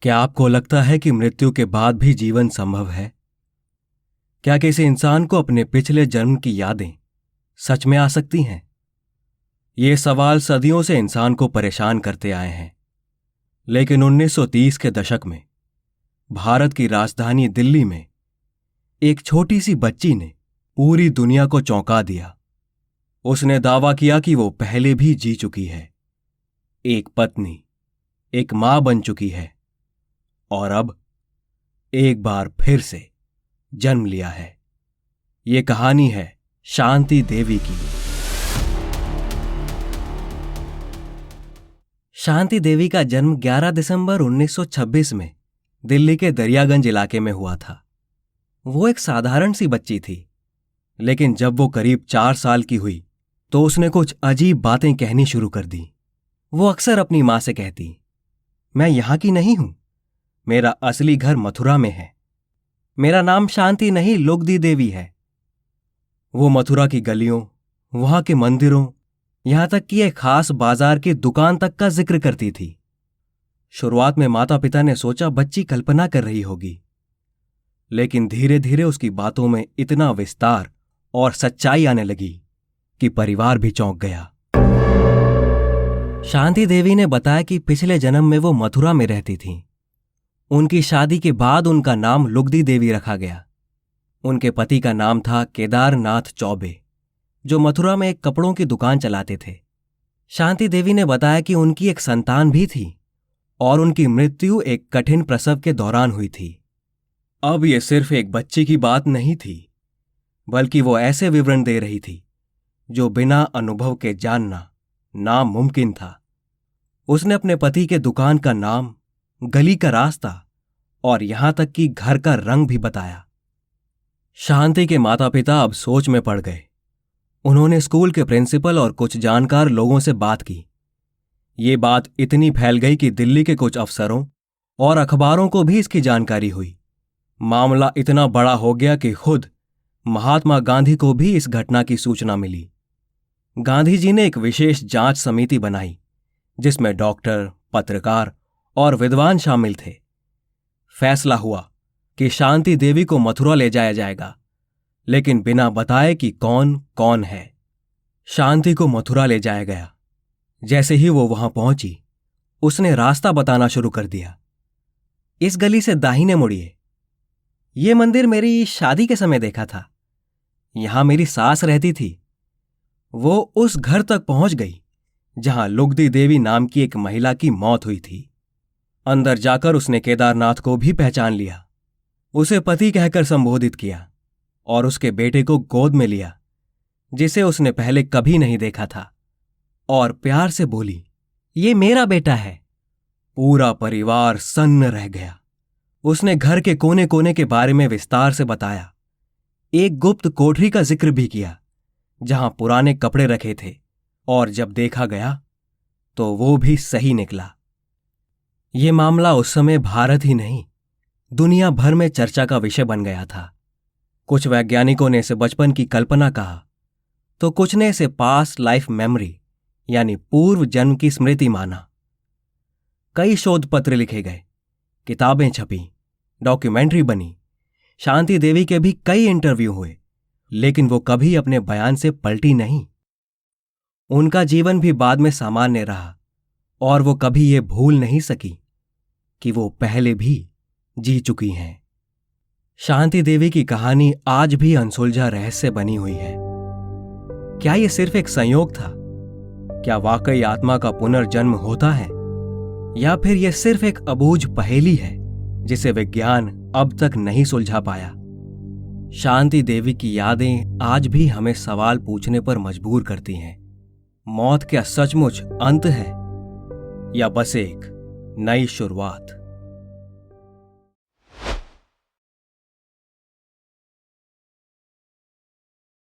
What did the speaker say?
क्या आपको लगता है कि मृत्यु के बाद भी जीवन संभव है? क्या किसी इंसान को अपने पिछले जन्म की यादें सच में आ सकती हैं? ये सवाल सदियों से इंसान को परेशान करते आए हैं। लेकिन 1930 के दशक में भारत की राजधानी दिल्ली में एक छोटी सी बच्ची ने पूरी दुनिया को चौंका दिया। उसने दावा किया कि वो पहले भी जी चुकी है, एक पत्नी, एक मां बन चुकी है और अब एक बार फिर से जन्म लिया है। ये कहानी है शांति देवी की। शांति देवी का जन्म 11 दिसंबर 1926 में दिल्ली के दरियागंज इलाके में हुआ था। वो एक साधारण सी बच्ची थी, लेकिन जब वो करीब 4 साल की हुई तो उसने कुछ अजीब बातें कहनी शुरू कर दी। वो अक्सर अपनी मां से कहती, मैं यहां की नहीं हूं, मेरा असली घर मथुरा में है, मेरा नाम शांति नहीं लुगदी देवी है। वो मथुरा की गलियों, वहां के मंदिरों, यहां तक कि एक खास बाजार की दुकान तक का जिक्र करती थी। शुरुआत में माता पिता ने सोचा बच्ची कल्पना कर रही होगी, लेकिन धीरे धीरे उसकी बातों में इतना विस्तार और सच्चाई आने लगी कि परिवार भी चौंक गया। शांति देवी ने बताया कि पिछले जन्म में वो मथुरा में रहती थीं। उनकी शादी के बाद उनका नाम लुगदी देवी रखा गया। उनके पति का नाम था केदारनाथ चौबे, जो मथुरा में एक कपड़ों की दुकान चलाते थे। शांति देवी ने बताया कि उनकी एक संतान भी थी और उनकी मृत्यु एक कठिन प्रसव के दौरान हुई थी। अब यह सिर्फ एक बच्ची की बात नहीं थी, बल्कि वो ऐसे विवरण दे रही थी जो बिना अनुभव के जानना नामुमकिन था। उसने अपने पति के दुकान का नाम, गली का रास्ता और यहां तक कि घर का रंग भी बताया। शांति के माता पिता अब सोच में पड़ गए। उन्होंने स्कूल के प्रिंसिपल और कुछ जानकार लोगों से बात की। ये बात इतनी फैल गई कि दिल्ली के कुछ अफसरों और अखबारों को भी इसकी जानकारी हुई। मामला इतना बड़ा हो गया कि खुद महात्मा गांधी को भी इस घटना की सूचना मिली। गांधी जी ने एक विशेष जांच समिति बनाई, जिसमें डॉक्टर, पत्रकार और विद्वान शामिल थे। फैसला हुआ कि शांति देवी को मथुरा ले जाया जाएगा, लेकिन बिना बताए कि कौन कौन है। शांति को मथुरा ले जाया गया। जैसे ही वो वहां पहुंची, उसने रास्ता बताना शुरू कर दिया। इस गली से दाहिने मुड़िए, ये मंदिर मेरी शादी के समय देखा था, यहां मेरी सास रहती थी। वो उस घर तक पहुंच गई जहां लुगदी देवी नाम की एक महिला की मौत हुई थी। अंदर जाकर उसने केदारनाथ को भी पहचान लिया, उसे पति कहकर संबोधित किया और उसके बेटे को गोद में लिया, जिसे उसने पहले कभी नहीं देखा था, और प्यार से बोली, ये मेरा बेटा है। पूरा परिवार सन्न रह गया। उसने घर के कोने कोने के बारे में विस्तार से बताया। एक गुप्त कोठरी का जिक्र भी किया जहां पुराने कपड़े रखे थे, और जब देखा गया तो वो भी सही निकला। ये मामला उस समय भारत ही नहीं, दुनिया भर में चर्चा का विषय बन गया था। कुछ वैज्ञानिकों ने इसे बचपन की कल्पना कहा, तो कुछ ने इसे पास्ट लाइफ मेमोरी यानी पूर्व जन्म की स्मृति माना। कई शोध पत्र लिखे गए, किताबें छपी, डॉक्यूमेंट्री बनी, शांति देवी के भी कई इंटरव्यू हुए, लेकिन वो कभी अपने बयान से पलटी नहीं। उनका जीवन भी बाद में सामान्य रहा और वो कभी ये भूल नहीं सकी कि वो पहले भी जी चुकी हैं। शांति देवी की कहानी आज भी अनसुलझा रहस्य बनी हुई है। क्या ये सिर्फ एक संयोग था? क्या वाकई आत्मा का पुनर्जन्म होता है, या फिर यह सिर्फ एक अबूझ पहेली है जिसे विज्ञान अब तक नहीं सुलझा पाया? शांति देवी की यादें आज भी हमें सवाल पूछने पर मजबूर करती हैं। मौत क्या सचमुच अंत है, या बस एक नई शुरुआत?